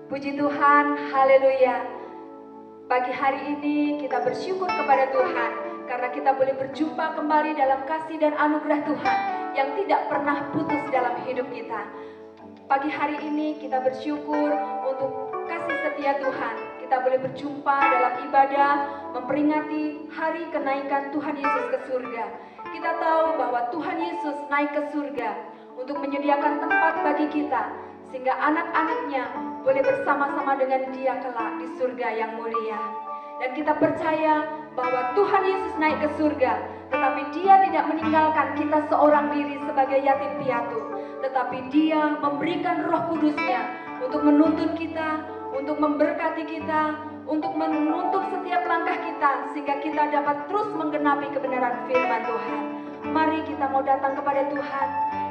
Puji Tuhan, haleluya. Pagi hari ini kita bersyukur kepada Tuhan karena kita boleh berjumpa kembali dalam kasih dan anugerah Tuhan yang tidak pernah putus dalam hidup kita. Pagi hari ini kita bersyukur untuk kasih setia Tuhan. Kita boleh berjumpa dalam ibadah memperingati hari kenaikan Tuhan Yesus ke surga. Kita tahu bahwa Tuhan Yesus naik ke surga untuk menyediakan tempat bagi kita, sehingga anak-anaknya boleh bersama-sama dengan Dia kelak di surga yang mulia. Dan kita percaya bahwa Tuhan Yesus naik ke surga, tetapi Dia tidak meninggalkan kita seorang diri sebagai yatim piatu, tetapi Dia memberikan Roh Kudus-Nya untuk menuntun kita, untuk memberkati kita, untuk menuntun setiap langkah kita, sehingga kita dapat terus menggenapi kebenaran firman Tuhan. Mari kita mau datang kepada Tuhan.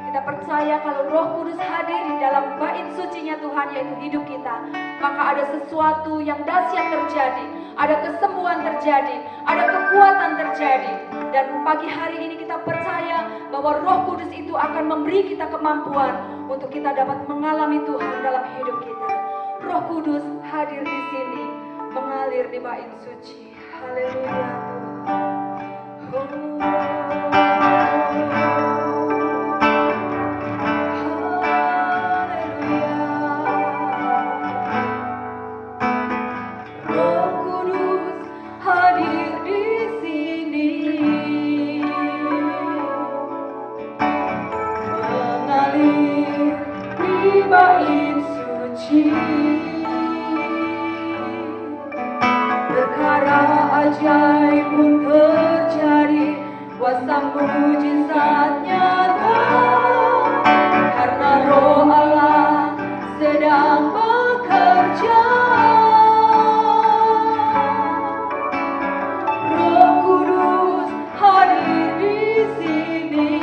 Kita percaya kalau Roh Kudus hadir di dalam bait sucinya Tuhan, yaitu hidup kita, maka ada sesuatu yang dahsyat terjadi, ada kesembuhan terjadi, ada kekuatan terjadi. Dan pagi hari ini kita percaya bahwa Roh Kudus itu akan memberi kita kemampuan untuk kita dapat mengalami Tuhan dalam hidup kita. Roh Kudus hadir di sini, mengalir di bait suci. Haleluya Tuhan. Bait suci, perkara ajaib pun terjadi, kuasa mujizat nyata, karena Roh Allah sedang bekerja. Roh Kudus hadir di sini,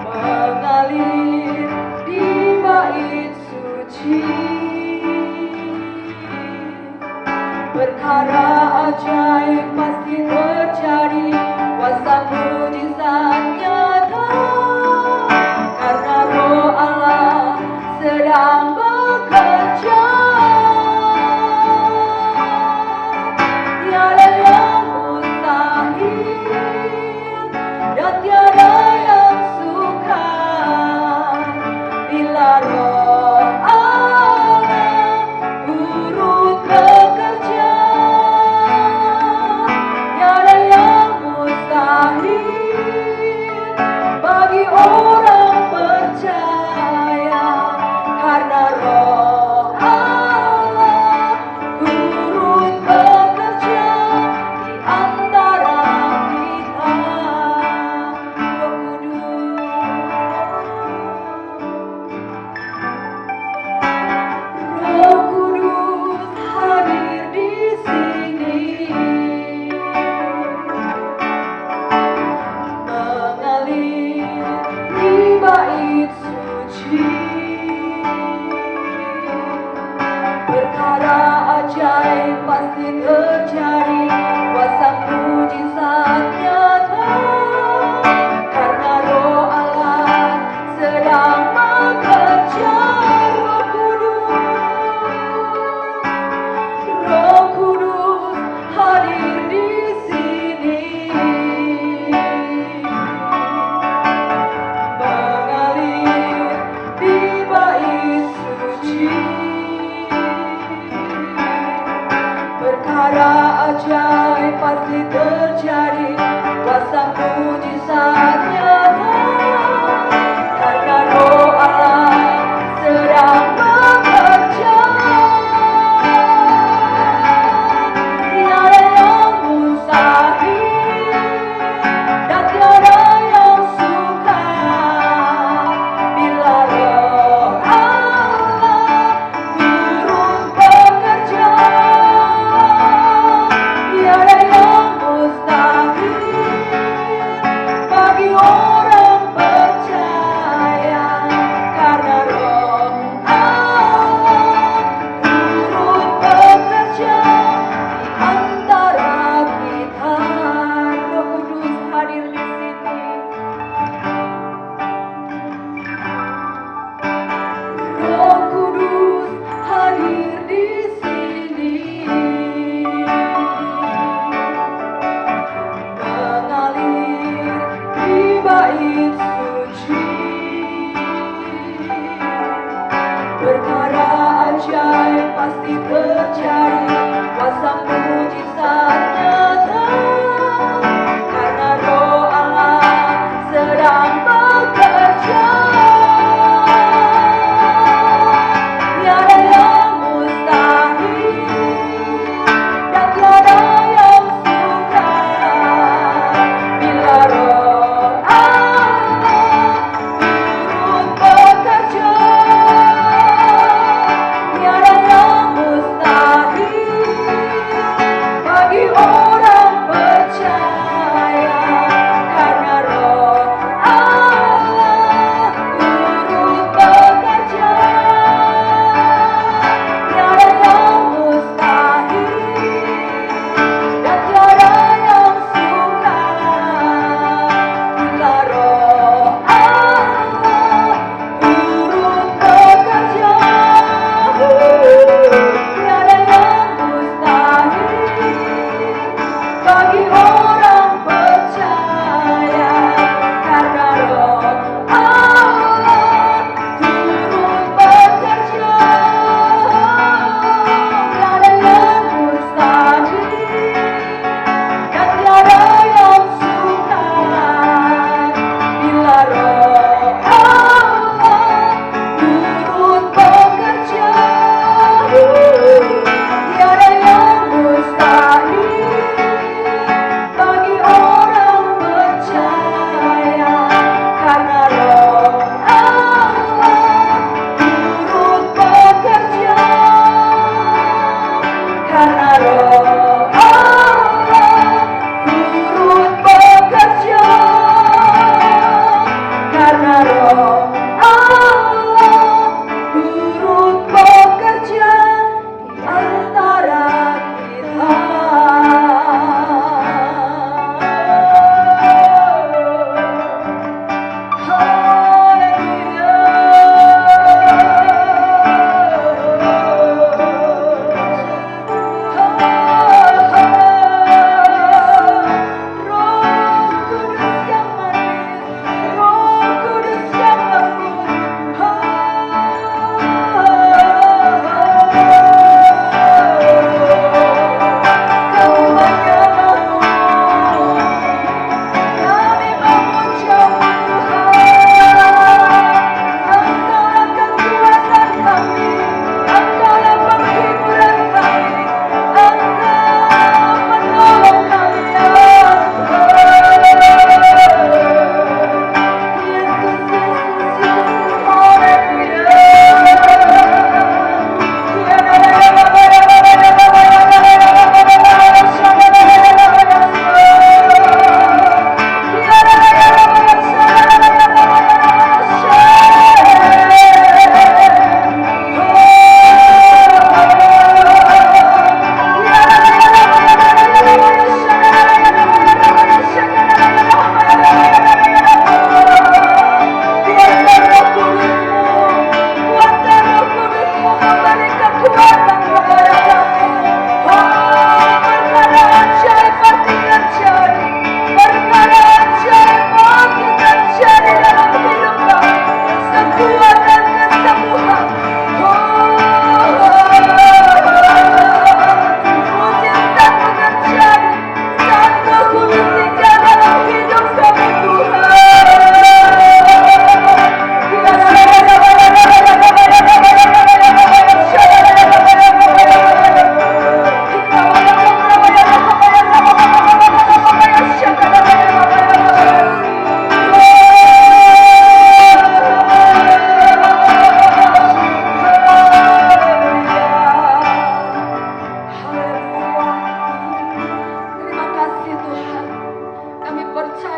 mengalir di bait suci.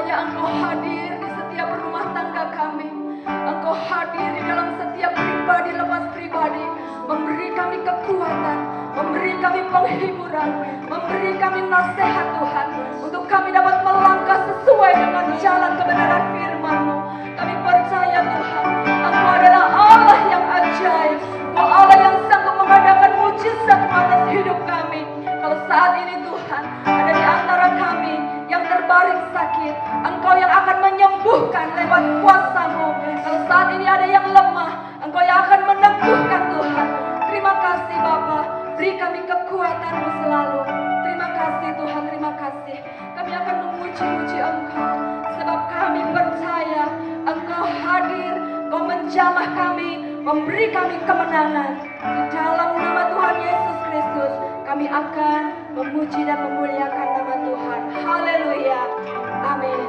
Kiranya Engkau hadir di setiap rumah tangga kami. Engkau hadir di dalam setiap pribadi lepas pribadi. Memberi kami kekuatan, memberi kami penghiburan, memberi kami nasihat Tuhan. Untuk kami dapat melangkah sesuai dengan jalan kebenaran firman-Mu. Kami percaya Tuhan, Engkau adalah Allah yang ajaib. Engkau Allah yang sanggup mengadakan mujizat atas hidup kami. Kalau saat ini Tuhan ada di antara kami yang terbaring sakit, Engkau yang akan menyembuhkan lewat kuasa-Mu. Kalau saat ini ada yang lemah, Engkau yang akan meneguhkan Tuhan. Terima kasih Bapa, beri kami kekuatan-Mu selalu. Terima kasih Tuhan, terima kasih. Kami akan memuji-muji Engkau, sebab kami percaya Engkau hadir, Engkau menjamah kami, memberi kami kemenangan. Di dalam nama Tuhan Yesus Kristus, kami akan memuji dan memuliakan nama Tuhan. Haleluya. Amin.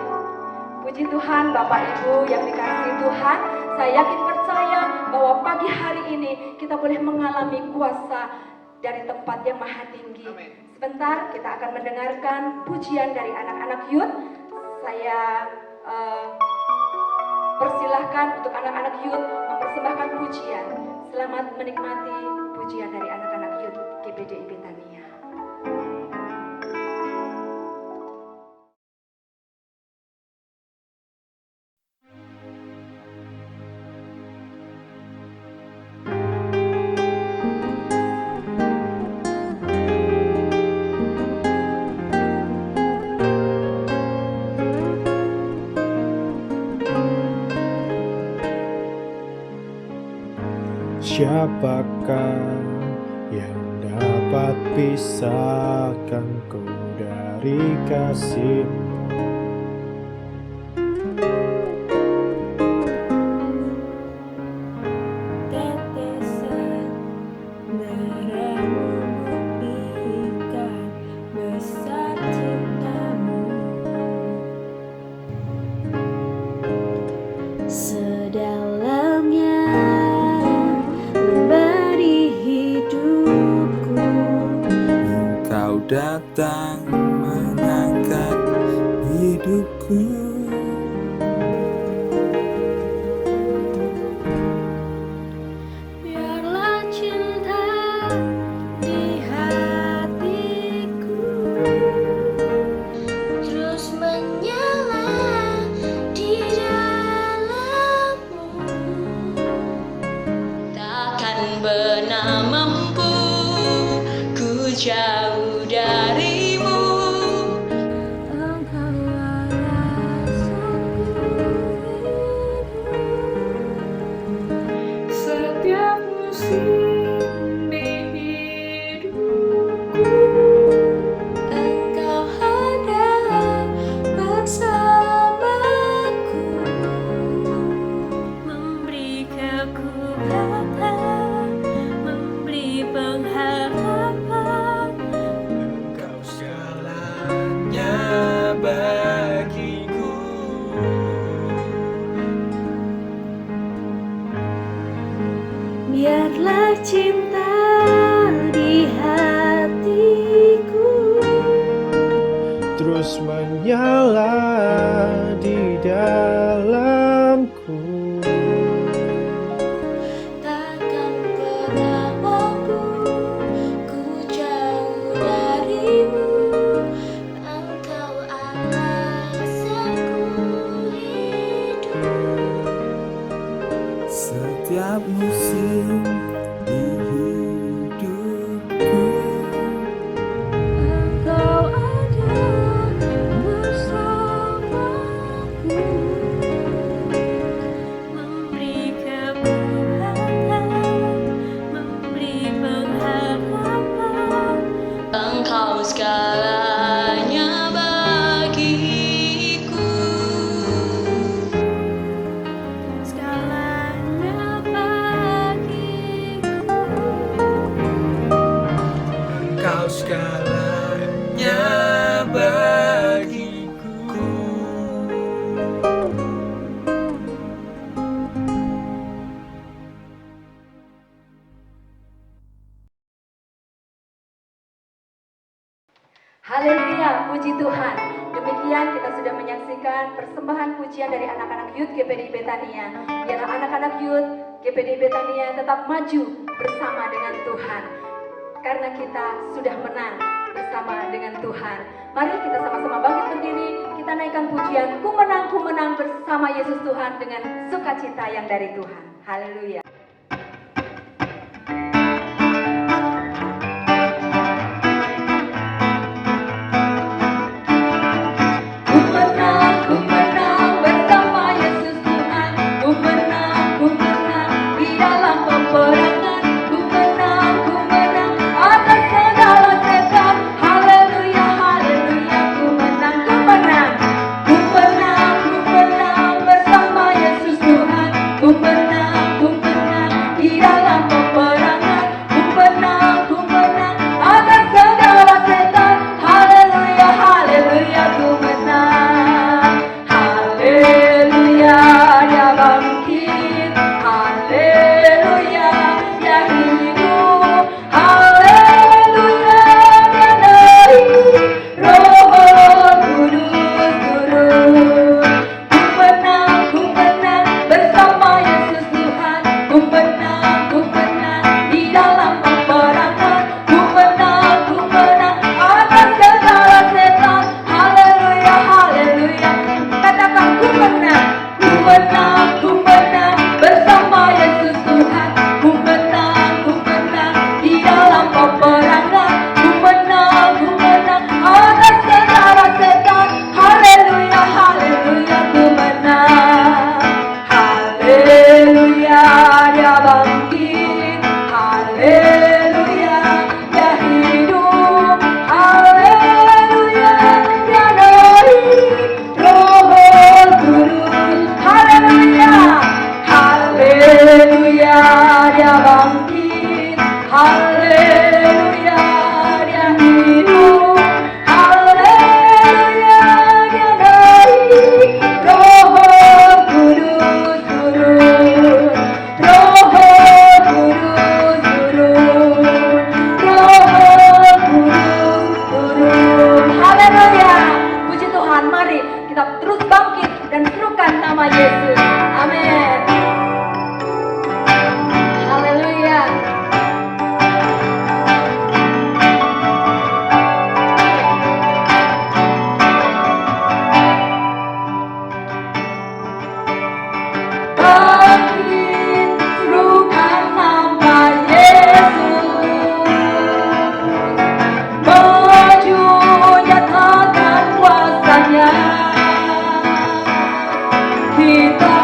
Puji Tuhan, Bapak Ibu yang dikasihi Tuhan. Saya yakin percaya bahwa pagi hari ini kita boleh mengalami kuasa dari tempat yang maha tinggi. Sebentar kita akan mendengarkan pujian dari anak-anak youth. Saya persilahkan untuk anak-anak youth mempersembahkan pujian. Selamat menikmati pujian dari anak-anak youth GBDI Betania. Siapakah yang dapat pisahkan kau dari kasih-Mu? Tetesan darah-Mu membuktikan besar cinta-Mu. Sedalamnya Engkau datang mengangkat hidupku. Biarlah cinta di hatiku terus menyala di dalam-Mu. Takkan pernah mampu ku jauh dari-Mu. Engkaulah rasaku hidup. Setiap musim di hidupku, Engkau ada bersamaku, memberi kekuatan, memberi pengharapan. Engkau segalanya bagiku. Biarlah cinta di hatiku Terus menyala di dalamku. takkan pernah mampu ku jauh dari-Mu. Engkau alasanku hidup. Setiap musim di hidupku, Engkau ada bersamaku, memberi kekuatan, memberi pengharapan. Engkau segalanya bagiku, segalanya bagiku. Engkau segalanya bagiku. Haleluya, puji Tuhan. Demikian kita sudah menyaksikan menyaksikan persembahan pujian dari anak-anak Youth GPDI Betania. Biarlah anak-anak Youth GPDI Betania tetap maju bersama dengan Tuhan. Karena kita sudah menang bersama dengan Tuhan. Mari kita sama-sama bangkit berdiri, kita naikkan pujian, ku menang bersama Yesus Tuhan dengan sukacita yang dari Tuhan. Haleluya. Ku menang bersama Yesus Tuhan. Ku menang di dalam peperangan. Ku menang atas segala setan. Haleluya, haleluya. Ku menang. Ku menang bersama Yesus Tuhan. Ku menang di dalam peperangan. Ku menang atas segala setan. Haleluya, haleluya. Ku menang. Haleluya, dia bangkit. Haleluya, dia hidup. Haleluya, dia naik. Roh Kudus turun. Ku menang bersama Yesus Tuhan. Ku menang di dalam peperangan. Ku menang atas segala setan. Haleluya, haleluya. Katakan ku menang bersama Yesus Tuhan. Ku menang di dalam peperangan. Ku menang atas segala setan. Haleluya, haleluya. Ku menang. Haleluya, dia bangkit. Haleluya, dia hidup. Haleluya, dia naik. Roh Kudus. Haleluya, haleluya, dia bangkit. Haleluya, dia hidup. Haleluya, dia naik. Roh Kudus turun. Roh Kudus turun. Roh Kudus turun. Haleluya. Puji Tuhan, mari kita terus bangkit dan serukan nama Yesus. Amin. Haleluya. Bangkit, serukan nama Yesus. Maju, nyatakan kuasanya. Kita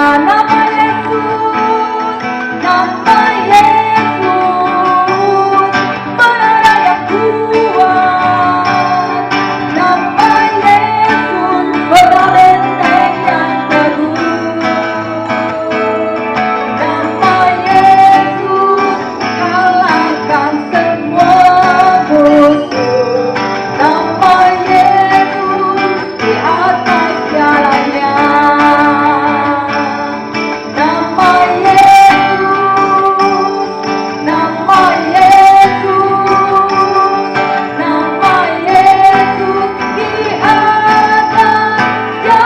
nama Yesus, nama Yesus, menara yang kuat, nama Yesus, benteng yang teguh, nama Yesus, kalahkan semua musuh, nama Yesus di atas segalanya, nama Yesus, nama Yesus, nama Yesus di atas segalanya.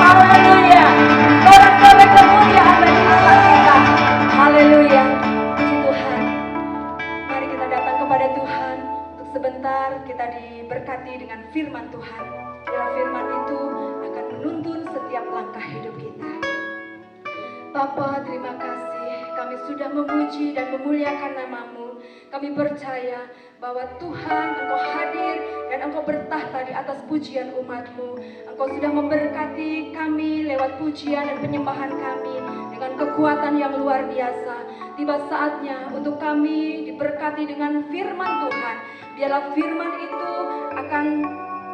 Haleluya. Sorak-sorai kemuliaan bagi Allah kita. Haleluya. Puji Tuhan. Mari kita datang kepada Tuhan untuk sebentar kita diberkati dengan firman Tuhan. Bila firman itu akan menuntun setiap langkah hidup kita. Bapa, terima kasih. Kami sudah memuji dan memuliakan nama-Mu. Kami percaya bahwa Tuhan, Engkau hadir dan Engkau bertahta di atas pujian umat-Mu. Engkau sudah memberkati kami lewat pujian dan penyembahan kami dengan kekuatan yang luar biasa. Tiba saatnya untuk kami diberkati dengan firman Tuhan. Biarlah firman itu akan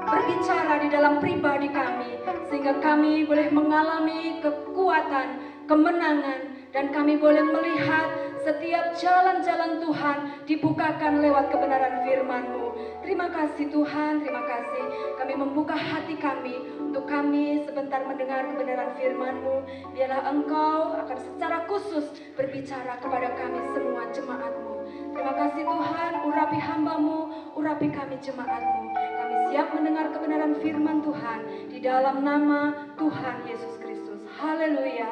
berbicara di dalam pribadi kami, sehingga kami boleh mengalami kekuatan, kemenangan, dan kami boleh melihat setiap jalan-jalan Tuhan dibukakan lewat kebenaran firman-Mu. Terima kasih Tuhan, terima kasih. Kami membuka hati kami untuk kami sebentar mendengar kebenaran firman-Mu. Biarlah Engkau akan secara khusus berbicara kepada kami semua jemaat-Mu. Terima kasih Tuhan, urapi hamba-Mu, urapi kami jemaat-Mu. Kami siap mendengar kebenaran firman Tuhan di dalam nama Tuhan Yesus Kristus. Haleluya.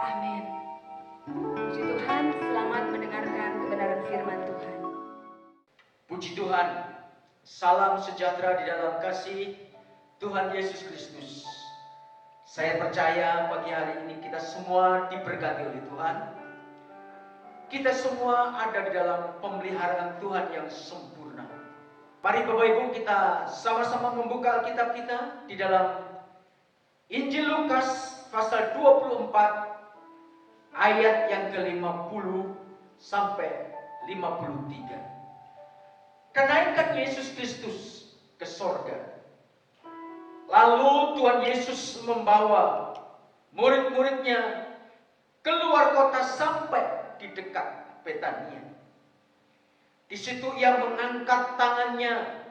Amin. Puji Tuhan, selamat mendengarkan kebenaran firman Tuhan. Puji Tuhan, salam sejahtera di dalam kasih Tuhan Yesus Kristus. Saya percaya pagi hari ini kita semua diberkati oleh Tuhan. Kita semua ada di dalam pemeliharaan Tuhan yang sempurna. Mari Bapak Ibu kita sama-sama membuka Alkitab kita di dalam Injil Lukas pasal 24 ayat yang ke-50 sampai 53. Kenaikan Yesus Kristus ke sorga. Lalu Tuhan Yesus membawa murid-muridnya keluar kota sampai di dekat Betania. Di situ ia mengangkat tangannya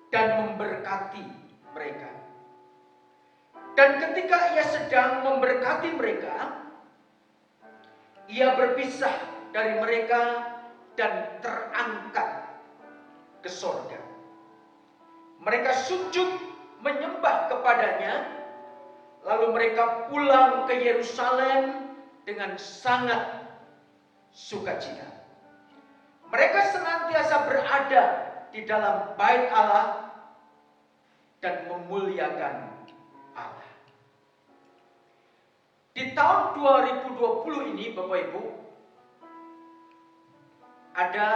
dan memberkati mereka. Dan ketika ia sedang memberkati mereka, ia berpisah dari mereka dan terangkat ke sorga. Mereka sujud menyembah kepadanya, lalu mereka pulang ke Yerusalem dengan sangat sukacita. Mereka senantiasa berada di dalam bait Allah dan memuliakan Allah. Di tahun 2020 ini Bapak Ibu, ada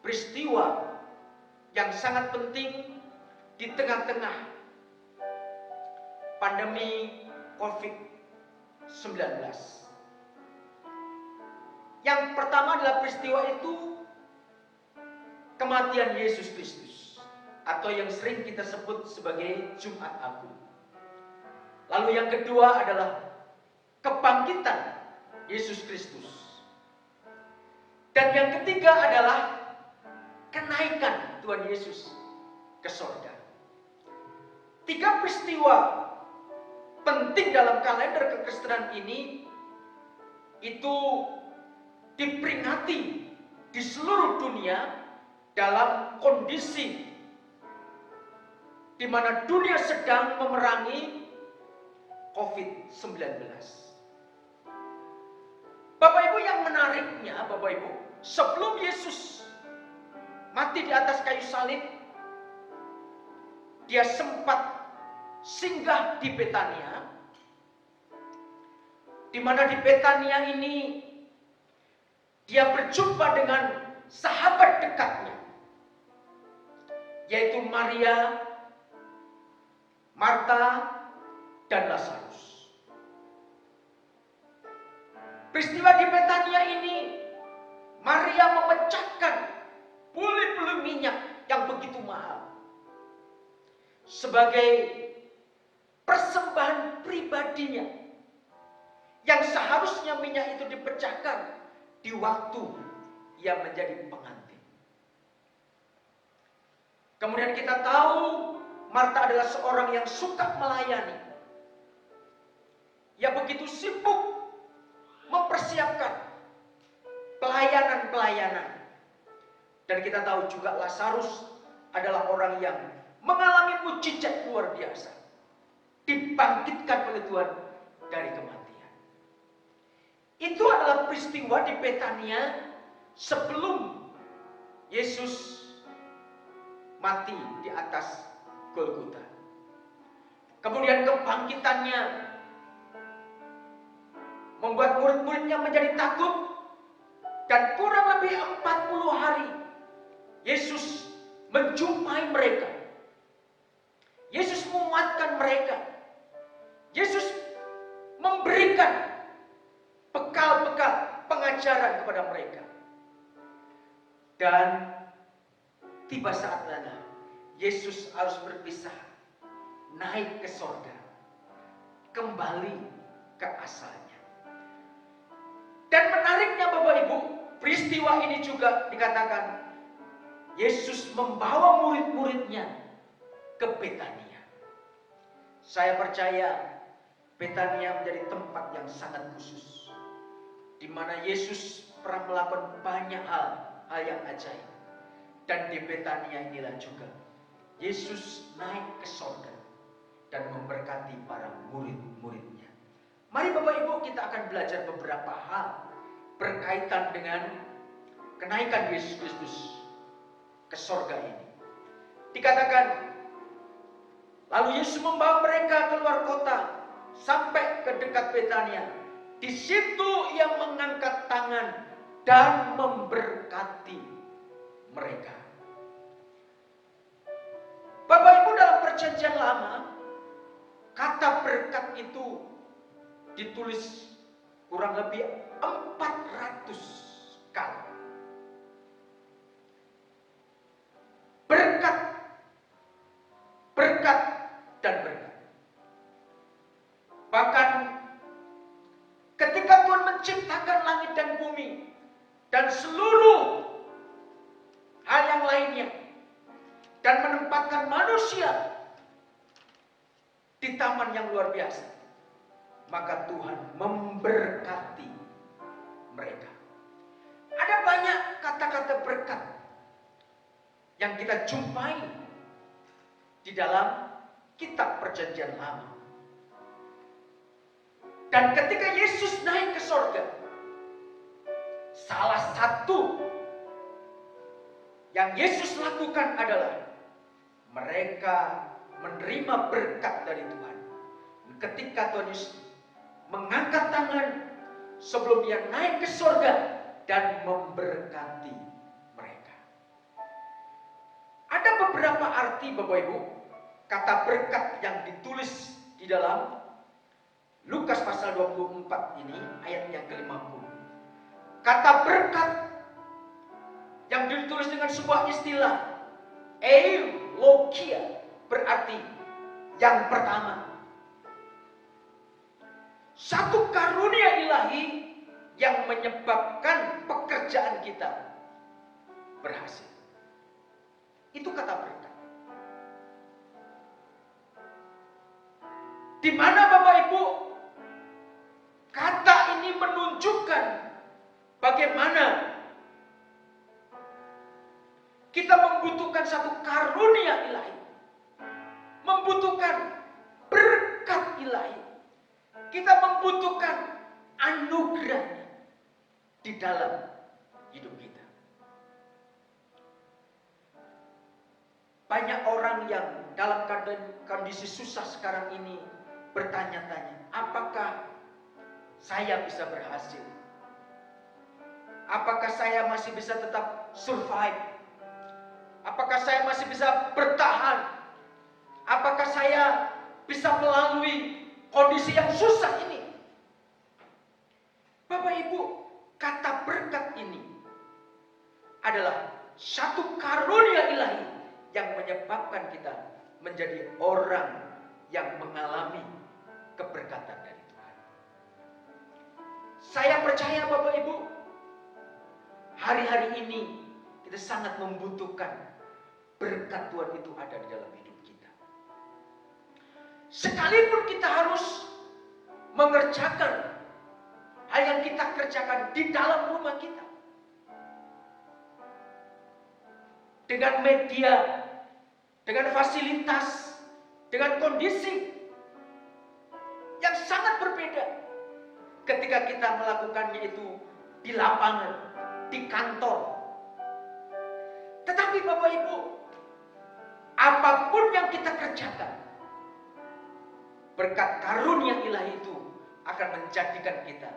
peristiwa yang sangat penting di tengah-tengah pandemi COVID-19. Yang pertama adalah peristiwa itu kematian Yesus Kristus, atau yang sering kita sebut sebagai Jumat Agung. Lalu yang kedua adalah kebangkitan Yesus Kristus. Dan yang ketiga adalah kenaikan Tuhan Yesus ke sorga. 3 peristiwa penting dalam kalender kekristenan ini itu diperingati di seluruh dunia dalam kondisi di mana dunia sedang memerangi COVID-19. Bapak Ibu, yang menariknya Bapak Ibu, sebelum Yesus mati di atas kayu salib, dia sempat singgah di Betania, di mana di Betania ini dia berjumpa dengan sahabat dekatnya, yaitu Maria, Marta, dan Lazarus. Peristiwa di Betania ini, Maria memecahkan buli-buli minyak yang begitu mahal sebagai persembahan pribadinya, yang seharusnya minyak itu dipecahkan di waktu ia menjadi pengantin. Kemudian kita tahu Marta adalah seorang yang suka melayani. Ia begitu sibuk mempersiapkan pelayanan-pelayanan. Dan kita tahu juga Lazarus adalah orang yang mengalami mukjizat luar biasa. Dibangkitkan oleh Tuhan dari kematian. Itu adalah peristiwa di Betania sebelum Yesus mati di atas Golgota. Kemudian kebangkitannya membuat murid-muridnya menjadi takut, dan kurang lebih 40 hari Yesus menjumpai mereka. Yesus menguatkan mereka. Yesus memberikan bekal-bekal pengajaran kepada mereka. Dan tiba saatnya Yesus harus berpisah, naik ke sorga, kembali ke asalnya. Dan menariknya Bapak Ibu, peristiwa ini juga dikatakan Yesus membawa murid-muridnya ke Betania. Saya percaya Betania menjadi tempat yang sangat khusus, di mana Yesus pernah melakukan banyak hal yang ajaib. Dan di Betania inilah juga Yesus naik ke sorga dan memberkati para murid-muridnya. Mari Bapak Ibu, kita akan belajar beberapa hal berkaitan dengan kenaikan Yesus Kristus ke sorga ini. Dikatakan, lalu Yesus membawa mereka keluar kota sampai ke dekat Betania. Di situ ia mengangkat tangan dan memberkati mereka. Bapak Ibu, dalam perjanjian lama, kata berkat itu ditulis kurang lebih 400 kali. Berkat, berkat, dan berkat. Bahkan ketika Tuhan menciptakan langit dan bumi dan seluruh hal yang lainnya, dan menempatkan manusia di taman yang luar biasa, maka Tuhan memberkati mereka. Ada banyak kata-kata berkat yang kita jumpai di dalam kitab perjanjian lama. Dan ketika Yesus naik ke sorga, salah satu yang Yesus lakukan adalah mereka menerima berkat dari Tuhan. Ketika Tuhan Yesus mengangkat tangan sebelum dia naik ke sorga dan memberkati mereka. Ada beberapa arti Bapak Ibu kata berkat yang ditulis di dalam Lukas pasal 24 ini ayat yang ke-50. Kata berkat yang ditulis dengan sebuah istilah eulogia, berarti yang pertama, satu karunia ilahi yang menyebabkan pekerjaan kita berhasil. Itu kata berkat. Di mana Bapak Ibu, kata ini menunjukkan bagaimana kita membutuhkan satu karunia ilahi, membutuhkan berkat ilahi. Kita membutuhkan anugerahnya di dalam hidup kita. Banyak orang yang dalam kondisi susah sekarang ini bertanya-tanya, apakah saya bisa berhasil? Apakah saya masih bisa tetap survive? Apakah saya masih bisa bertahan? Apakah saya bisa melalui kondisi yang susah ini? Bapak Ibu, kata berkat ini adalah satu karunia ilahi yang menyebabkan kita menjadi orang yang mengalami keberkatan dari Tuhan. Saya percaya Bapak Ibu, hari-hari ini kita sangat membutuhkan berkat Tuhan itu ada di dalam hidup kita. Sekalipun kita harus mengerjakan hal yang kita kerjakan di dalam rumah kita, dengan media, dengan fasilitas, dengan kondisi yang sangat berbeda ketika kita melakukannya itu di lapangan, di kantor. Tetapi Bapak Ibu, apapun yang kita kerjakan, berkat karunia ilahi itu akan menjadikan kita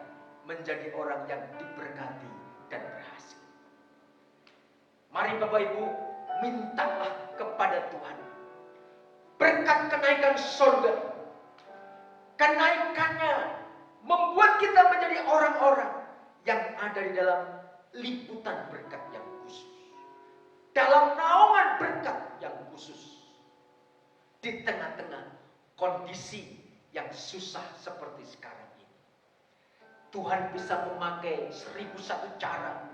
menjadi orang yang diberkati dan berhasil. Mari Bapak Ibu, mintalah kepada Tuhan berkat kenaikan surga. Kenaikannya membuat kita menjadi orang-orang yang ada di dalam liputan berkat yang khusus, dalam naungan berkat yang khusus, di tengah-tengah kondisi yang susah seperti sekarang ini. Tuhan bisa memakai 1001 cara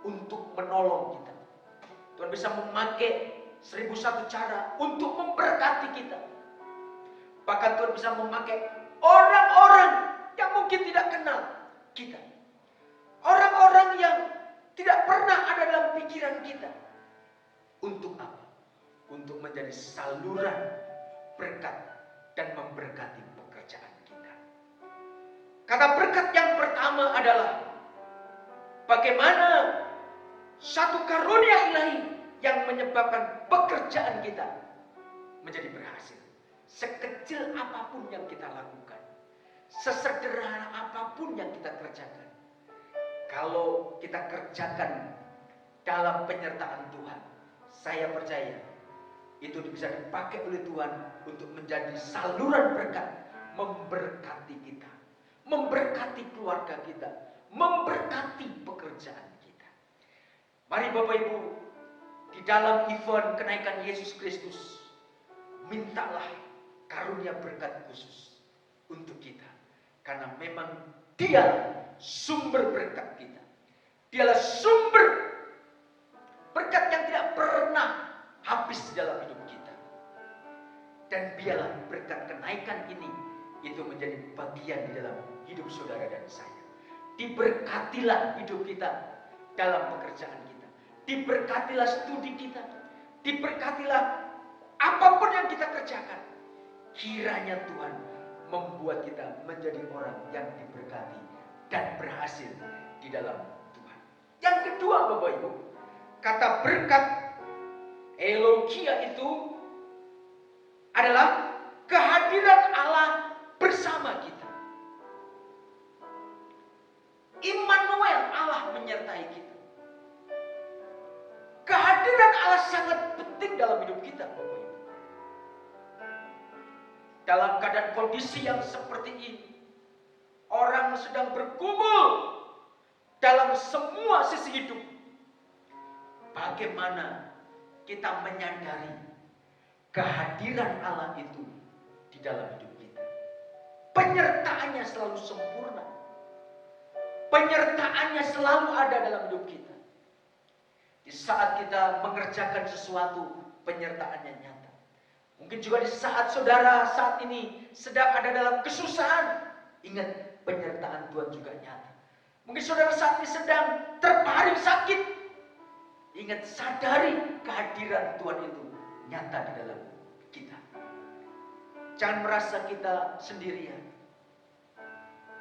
untuk menolong kita. Tuhan bisa memakai 1001 cara untuk memberkati kita. Bahkan Tuhan bisa memakai orang-orang yang mungkin tidak kenal kita, orang-orang yang tidak pernah ada dalam pikiran kita. Untuk apa? Untuk menjadi saluran berkat dan memberkati pekerjaan kita. Kata berkat yang pertama adalah bagaimana satu karunia ilahi yang menyebabkan pekerjaan kita menjadi berhasil. Sekecil apapun yang kita lakukan, sesederhana apapun yang kita kerjakan, kalau kita kerjakan dalam penyertaan Tuhan, saya percaya itu bisa dipakai oleh Tuhan untuk menjadi saluran berkat, memberkati kita, memberkati keluarga kita, memberkati pekerjaan kita. Mari Bapak Ibu, di dalam event kenaikan Yesus Kristus, mintalah karunia berkat khusus untuk kita. Karena memang Dia sumber berkat kita. Dialah sumber berkat yang tidak pernah habis di dalam hidup kita. Dan biarlah berkat kenaikan ini itu menjadi bagian di dalam hidup saudara dan saya. Diberkatilah hidup kita dalam pekerjaan kita. Diberkatilah studi kita. Diberkatilah apapun yang kita kerjakan. Kiranya Tuhan membuat kita menjadi orang yang diberkati dan berhasil di dalam Tuhan. Yang kedua Bapak Ibu, kata berkat elogia itu adalah kehadiran Allah bersama kita. Immanuel, Allah menyertai kita. Kehadiran Allah sangat penting dalam hidup kita Bapak Ibu. Dalam keadaan kondisi yang seperti ini, orang sedang bergumul dalam semua sisi hidup. Bagaimana kita menyadari kehadiran Allah itu di dalam hidup kita? Penyertaannya selalu sempurna. Penyertaannya selalu ada dalam hidup kita. Di saat kita mengerjakan sesuatu, penyertaannya nyata. Mungkin juga di saat saudara saat ini sedang ada dalam kesusahan, ingat penyertaan Tuhan juga nyata. Mungkin saudara saat ini sedang terbaring sakit, ingat sadari kehadiran Tuhan itu nyata di dalam kita. Jangan merasa kita sendirian.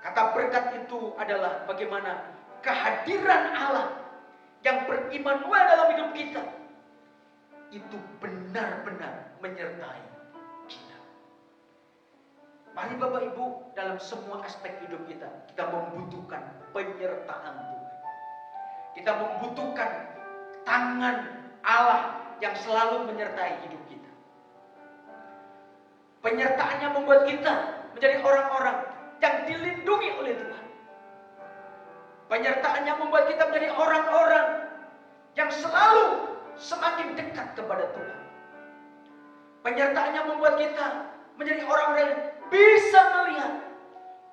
Kata berkat itu adalah bagaimana kehadiran Allah yang berimmanuel dalam hidup kita itu benar-benar menyertai kita. Mari Bapak Ibu, dalam semua aspek hidup kita, kita membutuhkan penyertaan Tuhan. Kita membutuhkan tangan Allah yang selalu menyertai hidup kita. Penyertaannya membuat kita menjadi orang-orang yang dilindungi oleh Tuhan. Penyertaannya membuat kita menjadi orang-orang yang selalu semakin dekat kepada Tuhan. Penyertaannya membuat kita menjadi orang-orang yang bisa melihat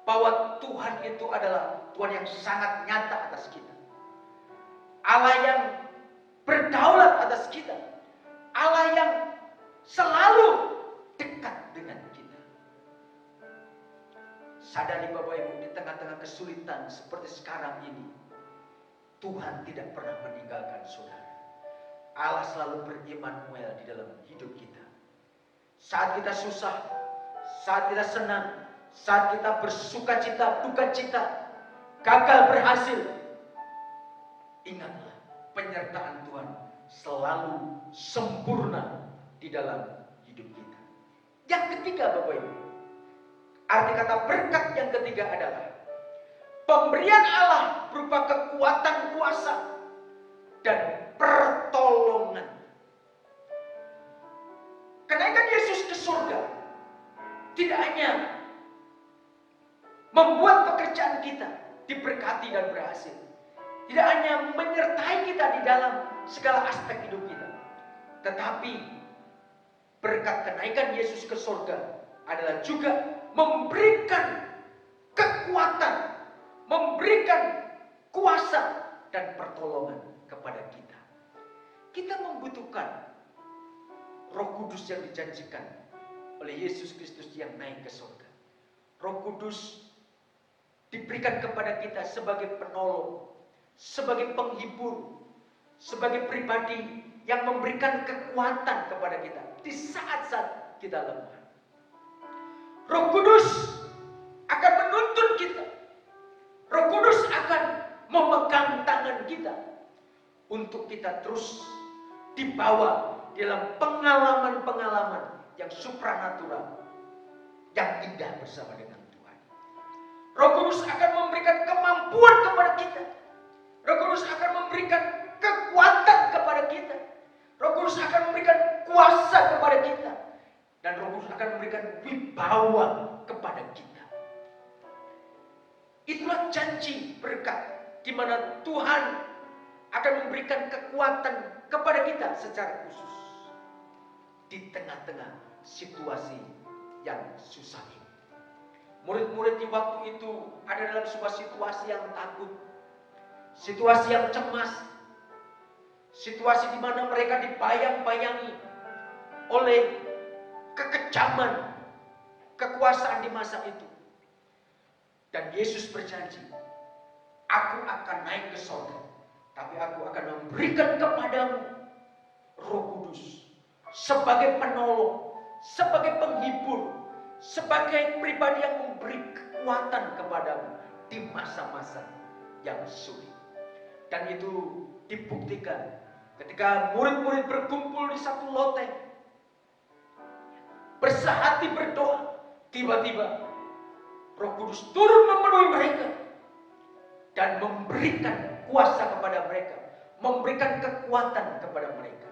bahwa Tuhan itu adalah Tuhan yang sangat nyata atas kita. Allah yang berdaulat atas kita. Allah yang selalu dekat dengan kita. Sadari Bapak Ibu, di tengah-tengah kesulitan seperti sekarang ini, Tuhan tidak pernah meninggalkan saudara. Allah selalu berimanuel di dalam hidup kita. Saat kita susah, saat kita senang, saat kita bersuka cita, duka cita, gagal berhasil, ingatlah penyertaan Tuhan selalu sempurna di dalam hidup kita. Yang ketiga Bapak Ibu, arti kata berkat yang ketiga adalah pemberian Allah berupa kekuatan kuasa dan pertolongan. Kenaikan Yesus ke surga tidak hanya membuat pekerjaan kita diberkati dan berhasil, tidak hanya menyertai kita di dalam segala aspek hidup kita, tetapi berkat kenaikan Yesus ke surga adalah juga memberikan kekuatan, memberikan kuasa dan pertolongan kepada kita. Kita membutuhkan Roh Kudus yang dijanjikan oleh Yesus Kristus yang naik ke surga. Roh Kudus diberikan kepada kita sebagai penolong, sebagai penghibur, sebagai pribadi yang memberikan kekuatan kepada kita di saat-saat kita lemah. Roh Kudus akan menuntun kita. Roh Kudus akan memegang tangan kita untuk kita terus dibawa dalam pengalaman-pengalaman yang supranatural, yang indah bersama dengan Tuhan. Roh Kudus akan memberikan kemampuan kepada kita. Roh Kudus akan memberikan kekuatan kepada kita. Roh Kudus akan memberikan kuasa kepada kita. Dan Roh Kudus akan memberikan wibawa kepada kita. Itulah janji berkat di mana Tuhan akan memberikan kekuatan kepada kita secara khusus di tengah-tengah situasi yang susah ini. Murid-murid di waktu itu ada dalam sebuah situasi yang takut, situasi yang cemas, situasi di mana mereka dibayang-bayangi oleh kekejaman kekuasaan di masa itu. Dan Yesus berjanji, aku akan naik ke surga, tapi aku akan memberikan kepadamu Roh Kudus sebagai penolong, sebagai penghibur, sebagai pribadi yang memberi kekuatan kepadamu di masa-masa yang sulit. Dan itu dibuktikan ketika murid-murid berkumpul di satu loteng, bersehati berdoa, tiba-tiba Roh Kudus turun memenuhi mereka dan memberikan kuasa kepada mereka, memberikan kekuatan kepada mereka.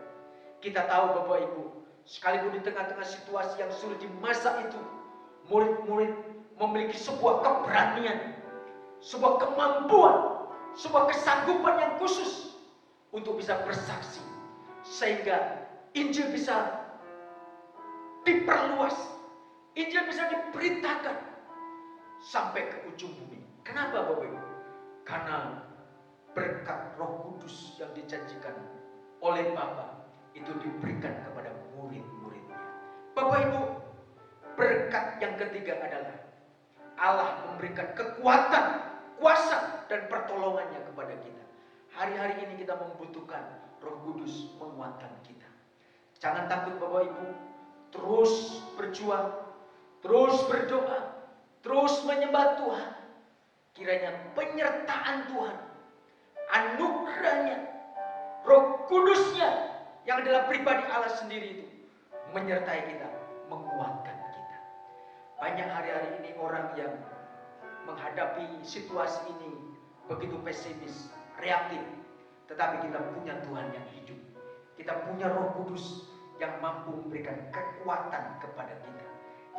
Kita tahu Bapak Ibu, sekalipun di tengah-tengah situasi yang sulit di masa itu, murid-murid memiliki sebuah keberanian, sebuah kemampuan, sebuah kesanggupan yang khusus untuk bisa bersaksi, sehingga Injil bisa diperluas, Injil bisa diberitakan sampai ke ujung bumi. Kenapa Bapak Ibu? Karena berkat Roh Kudus yang dijanjikan oleh Bapa itu diberikan kepada murid-muridnya. Bapak Ibu, berkat yang ketiga adalah Allah memberikan kekuatan, kuasa dan pertolongannya kepada kita. Hari-hari ini kita membutuhkan Roh Kudus menguatkan kita. Jangan takut Bapak Ibu, terus berjuang, terus berdoa, terus menyembah Tuhan. Kiranya penyertaan Tuhan, anugerahnya, Roh Kudusnya yang adalah pribadi Allah sendiri itu menyertai kita, menguatkan kita. Banyak hari-hari ini orang yang menghadapi situasi ini begitu pesimis, reaktif. Tetapi kita punya Tuhan yang hidup. Kita punya Roh Kudus yang mampu memberikan kekuatan kepada kita,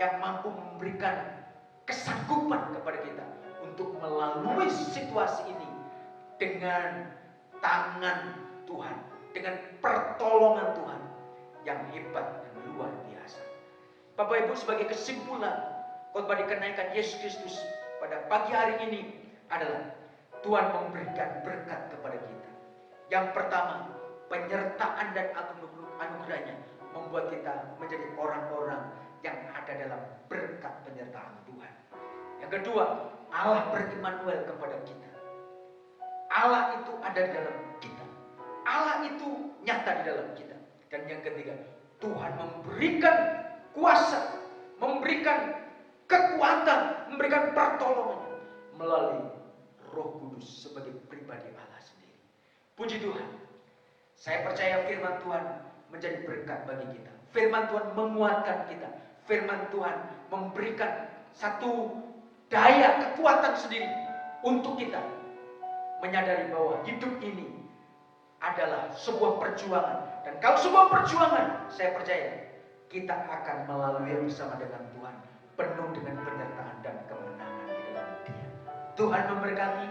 yang mampu memberikan kesanggupan kepada kita untuk melalui situasi ini dengan tangan Tuhan, dengan pertolongan Tuhan yang hebat dan luar biasa. Bapak Ibu, sebagai kesimpulan khotbah dikenaikan Yesus Kristus pada pagi hari ini adalah Tuhan memberikan berkat kepada kita. Yang pertama, penyertaan dan anugerahnya membuat kita menjadi orang-orang yang ada dalam berkat penyertaan Tuhan. Yang kedua, Allah ber-Immanuel kepada kita. Allah itu ada di dalam kita. Allah itu nyata di dalam kita. Dan yang ketiga, Tuhan memberikan kuasa, memberikan kekuatan, memberikan pertolongan melalui Roh Kudus sebagai pribadi Allah sendiri. Puji Tuhan. Saya percaya firman Tuhan menjadi berkat bagi kita. Firman Tuhan menguatkan kita. Firman Tuhan memberikan satu daya kekuatan sendiri untuk kita menyadari bahwa hidup ini adalah sebuah perjuangan. Dan kalau sebuah perjuangan, saya percaya kita akan melalui bersama dengan Tuhan, penuh dengan penyertaan dan kemenangan di dalam Dia. Tuhan memberkati.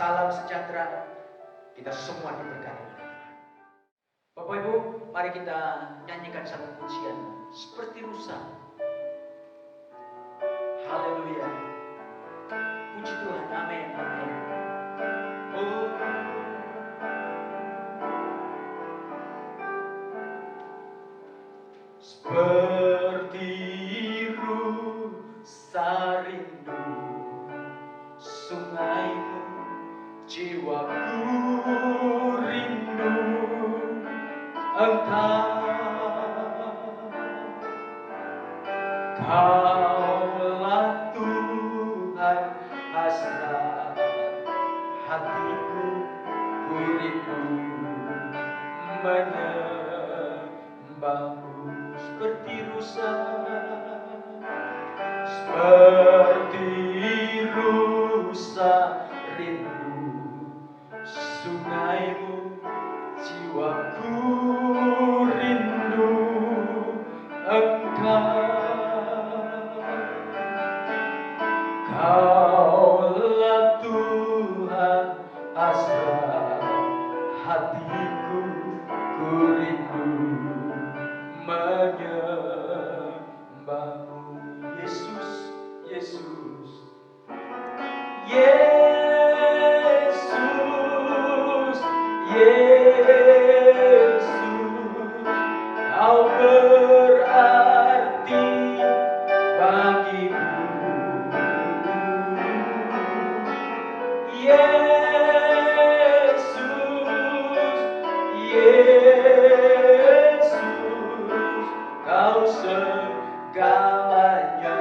Salam sejahtera. Kita semua diberkati oleh Tuhan. Bapak Ibu, mari kita nyanyikan satu pujian seperti rusa. Haleluya. Puji Tuhan. Amin. Amin. Oh. Seperti rusa rindu sungaimu, jiwaku rindu Engkau. Kaulah Tuhan hasrat hatiku, ku rindu menyembahmu. Seperti rusa, seperti rusa rindu sungaimu, jiwaku rindu Engkau. Kaulah Tuhan hasrat hatiku, ku rindu menyembahmu. Yesus, Yesus, Yesus, Yesus, Kau berarti bagiku. Yesus, Yesus, Kau segalanya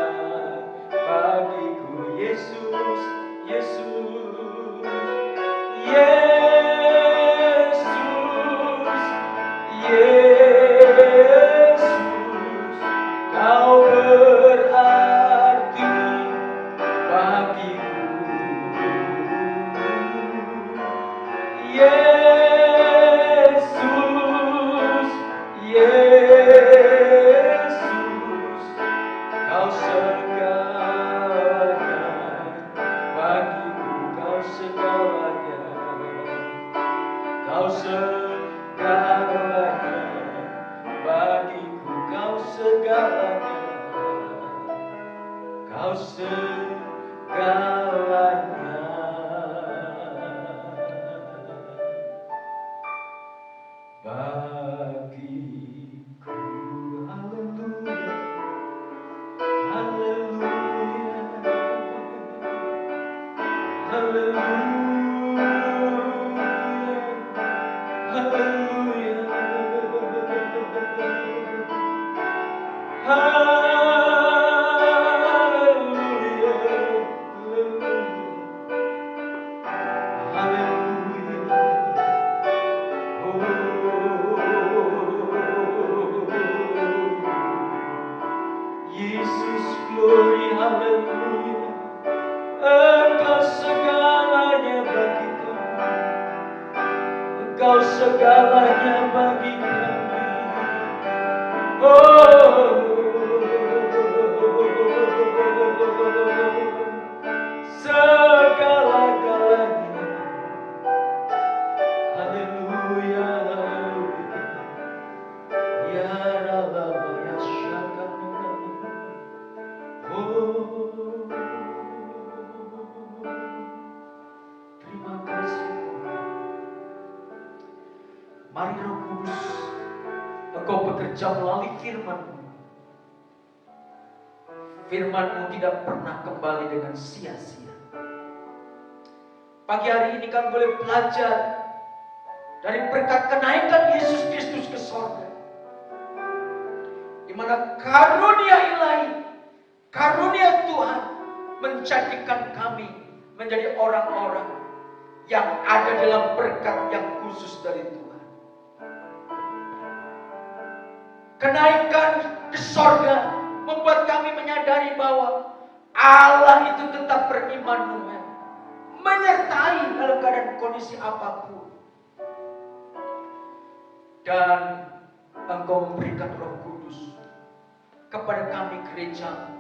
bagiku. Yesus, Yesus, Yesus, Yesus, Kau berarti bagiku. Yesus, Yesus, Kau segalanya bagiku. Kau segalanya, Kau segalanya bagiku. Kau segalanya, Kau segalanya bagiku. Haleluya, haleluya, haleluya, haleluya, Yesus, glory, haleluya. Engkau segalanya bagiku, Engkau segalanya bagiku. Oh, segala-galanya. Haleluya, haleluya. Ya Rabbah, ya Syakana. Oh, terima kasih. Mari Roh Kudus, Engkau bekerja melalui firman-Mu. Firman-Mu tidak pernah kembali dengan sia-sia. Pagi hari ini kami boleh belajar dari berkat kenaikan Yesus Kristus ke sorga, di mana karunia ilahi, karunia Tuhan menjadikan kami menjadi orang-orang yang ada dalam berkat yang khusus dari Tuhan. Kenaikan ke sorga membuat kami menyadari bahwa Allah itu tetap berimanuel, menyertai dalam keadaan kondisi apapun. Dan Engkau memberikan Roh Kudus kepada kami gereja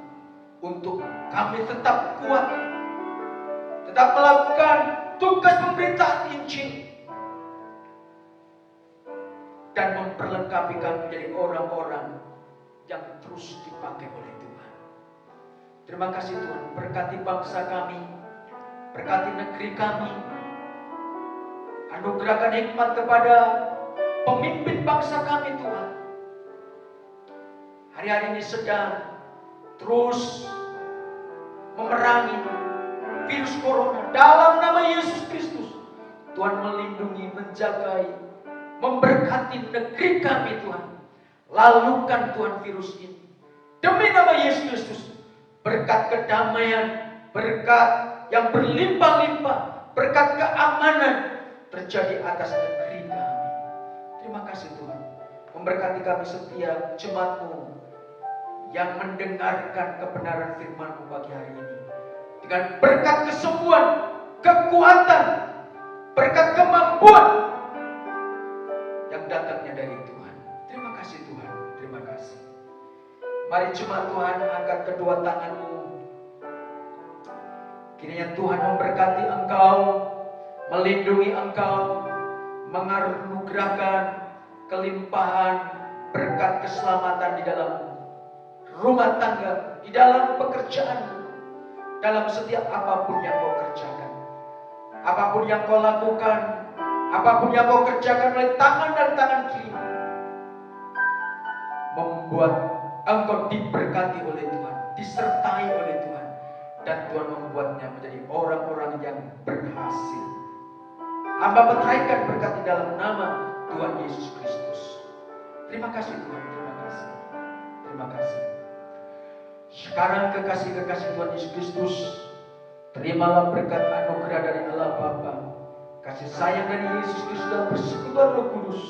untuk kami tetap kuat, tetap melakukan tugas pemberitaan Injil, dan memperlengkapi kami menjadi orang-orang yang terus dipakai oleh Tuhan. Terima kasih Tuhan, berkati bangsa kami, berkati negeri kami, anugerahkan hikmat kepada pemimpin bangsa kami Tuhan. Hari-hari ini sedang terus memerangi virus corona. Dalam nama Yesus Kristus, Tuhan melindungi, menjagai, memberkati negeri kami Tuhan. Lalukan Tuhan virus ini. Demi nama Yesus Kristus, berkat kedamaian, berkat yang berlimpah-limpah, berkat keamanan terjadi atas negeri kami. Terima kasih Tuhan. Memberkati kami setiap jemaat-Mu yang mendengarkan kebenaran firman-Mu pagi hari ini. Dengan berkat kesembuhan, kekuatan, berkat kemampuan yang datangnya dari Tuhan. Terima kasih Tuhan, terima kasih. Mari jemaat Tuhan, angkat kedua tangan-Mu. Kiranya Tuhan memberkati engkau, melindungi engkau, menganugerahkan kelimpahan berkat keselamatan di dalam rumah tangga, di dalam pekerjaan, dalam setiap apapun yang kau kerjakan, apapun yang kau lakukan, apapun yang kau kerjakan oleh tangan dan tangan kiri, membuat engkau diberkati oleh Tuhan, disertai oleh Tuhan, dan Tuhan membuatnya menjadi orang-orang yang berhasil. Hamba menaikkan berkat di dalam nama Tuhan Yesus Kristus. Terima kasih Tuhan, terima kasih, terima kasih. Sekarang kekasih-kekasih Tuhan Yesus Kristus, terimalah berkat anugerah dari Allah Bapa, kasih sayang dari Yesus Kristus dan persekutuan Roh Kudus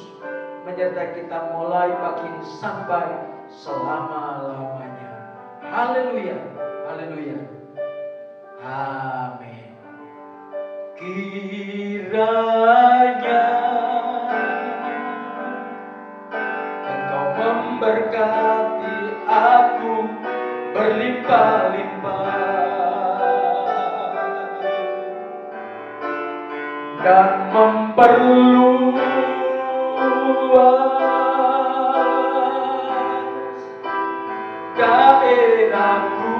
menyertai kita mulai pagi ini sampai selama-lamanya. Haleluya, haleluya, amin. Kiranya Engkau memberkati aku berlimpah-limpah dan memperluas daerahku.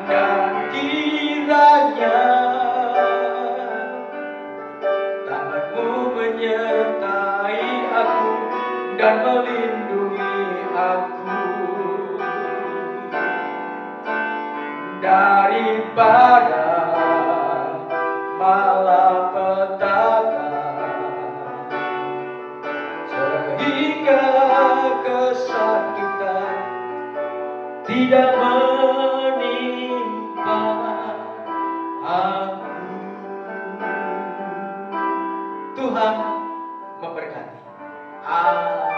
Dan kiranya tangan-Mu menyertai aku dan melindungi aku daripada malapetaka, sehingga kesakitan tidak menimpa aku. Tuhan memberkati. Amin.